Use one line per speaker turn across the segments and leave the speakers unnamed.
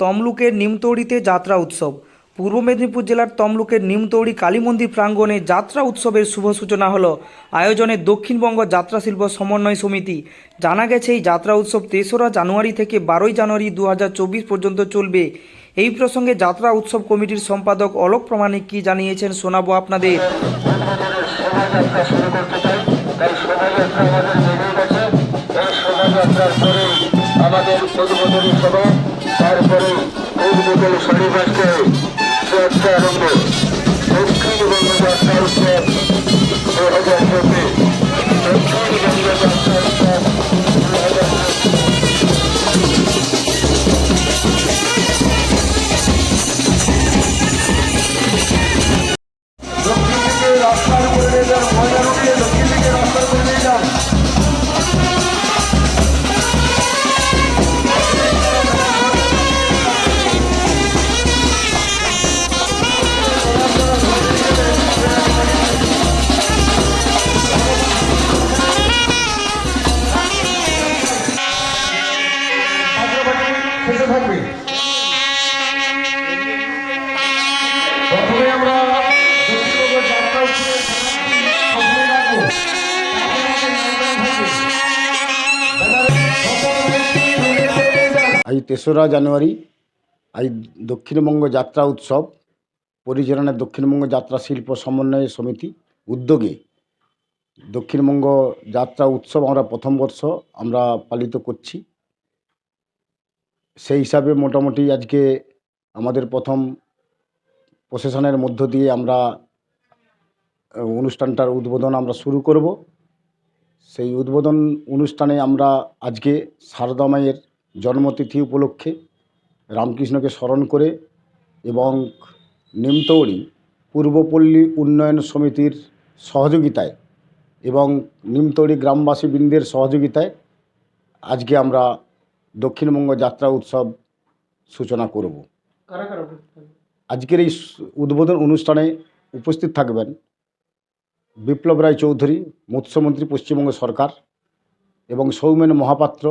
তমলুকের নিমতৌড়িতে যাত্রা উৎসব। পূর্ব মেদিনীপুর জেলার তমলুকের নিমতৌড়ি কালী মন্দির প্রাঙ্গণে যাত্রা উৎসবের শুভ সূচনা হলো। আয়োজনে দক্ষিণবঙ্গ যাত্রা শিল্প সমন্বয় সমিতি। জানা গেছে এই যাত্রা উৎসব ৩রা জানুয়ারি থেকে ১২ই জানুয়ারি ২০২৪ পর্যন্ত চলবে। এই প্রসঙ্গে যাত্রা উৎসব কমিটির সম্পাদক অলোক প্রামাণিক কি জানিয়েছেন শোনাবো আপনাদের।
আমাদের উদ্বোধনী সভা, তারপরে বিকেল 5:30টায় যাত্রা আরম্ভ। দক্ষিণবঙ্গ যাত্রা উৎসব 2024, দক্ষিণবঙ্গ যাত্রা উৎসব 2024। দক্ষিণ দিকে রাস্তার উপরে নিয়ে যান, ময়লা রুখিয়ে দক্ষিণ দিকে রাস্তার উপরে নিয়ে যান। থাকবে প্রথমে আমরা
আজ ৩রা জানুয়ারি আজ দক্ষিণবঙ্গ যাত্রা উৎসব পরিচালনা দক্ষিণবঙ্গ যাত্রা শিল্প সমন্বয় সমিতি উদ্যোগে দক্ষিণবঙ্গ যাত্রা উৎসব আমরা প্রথম বর্ষ আমরা পালিত করছি। সেই হিসাবে মোটামুটি আজকে আমাদের প্রথম প্রসেশনের মধ্য দিয়ে আমরা অনুষ্ঠানটার উদ্বোধন আমরা শুরু করব। সেই উদ্বোধন অনুষ্ঠানে আমরা আজকে সারদা মায়ের জন্মতিথি উপলক্ষে রামকৃষ্ণকে স্মরণ করে এবং নিমতৌড়ি পূর্বপল্লী উন্নয়ন সমিতির সহযোগিতায় এবং নিমতৌড়ি গ্রামবাসীবৃন্দের সহযোগিতায় আজকে আমরা দক্ষিণবঙ্গ যাত্রা উৎসব সূচনা করব। আজকের এই উদ্বোধন অনুষ্ঠানে উপস্থিত থাকবেন বিপ্লব রায় চৌধুরী, মৎস্যমন্ত্রী পশ্চিমবঙ্গ সরকার, এবং সৌমেন মহাপাত্র,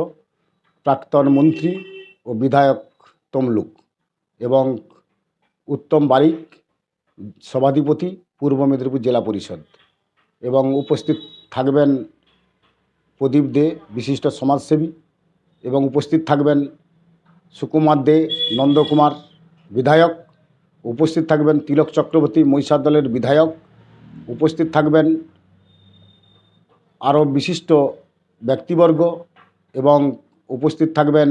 প্রাক্তন মন্ত্রী ও বিধায়ক তমলুক, এবং উত্তম বারিক, সভাধিপতি পূর্ব মেদিনীপুর জেলা পরিষদ, এবং উপস্থিত থাকবেন প্রদীপ দে, বিশিষ্ট সমাজসেবী, এবং উপস্থিত থাকবেন সুকুমার দে, নন্দকুমার বিধায়ক, উপস্থিত থাকবেন তিলক চক্রবর্তী, মহিষার দলের বিধায়ক, উপস্থিত থাকবেন আরও বিশিষ্ট ব্যক্তিবর্গ, এবং উপস্থিত থাকবেন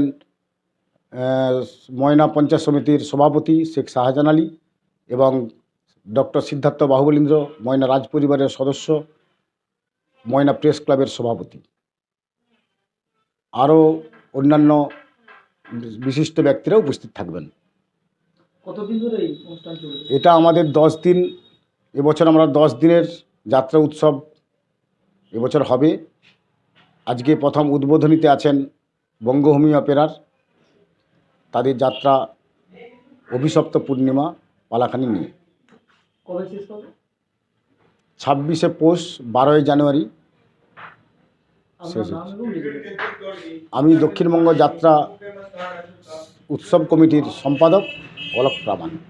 ময়না পঞ্চায়েত সমিতির সভাপতি শেখ শাহজাহান আলী, এবং ডক্টর সিদ্ধার্থ বাহুবলীন্দ্র, ময়না রাজ পরিবারের সদস্য, ময়না প্রেস ক্লাবের সভাপতি, আরও অন্যান্য বিশিষ্ট ব্যক্তিরা উপস্থিত থাকবেন।
কতদিন ধরে এই অনুষ্ঠান চলবে?
এটা আমাদের 10 দিন, এবছর আমরা 10 দিনের যাত্রা উৎসব এবছর হবে। আজকে প্রথম উদ্বোধনীতে আছেন বঙ্গভূমি অপেরার, তাদের যাত্রা অভিশপ্ত পূর্ণিমা পালাখানি নিয়ে।
কবে শেষ হবে?
26শে পৌষ, 12ই জানুয়ারি শেষ। আমি দক্ষিণবঙ্গ যাত্রা উৎসব কমিটির সম্পাদক অলোক প্রামাণিক।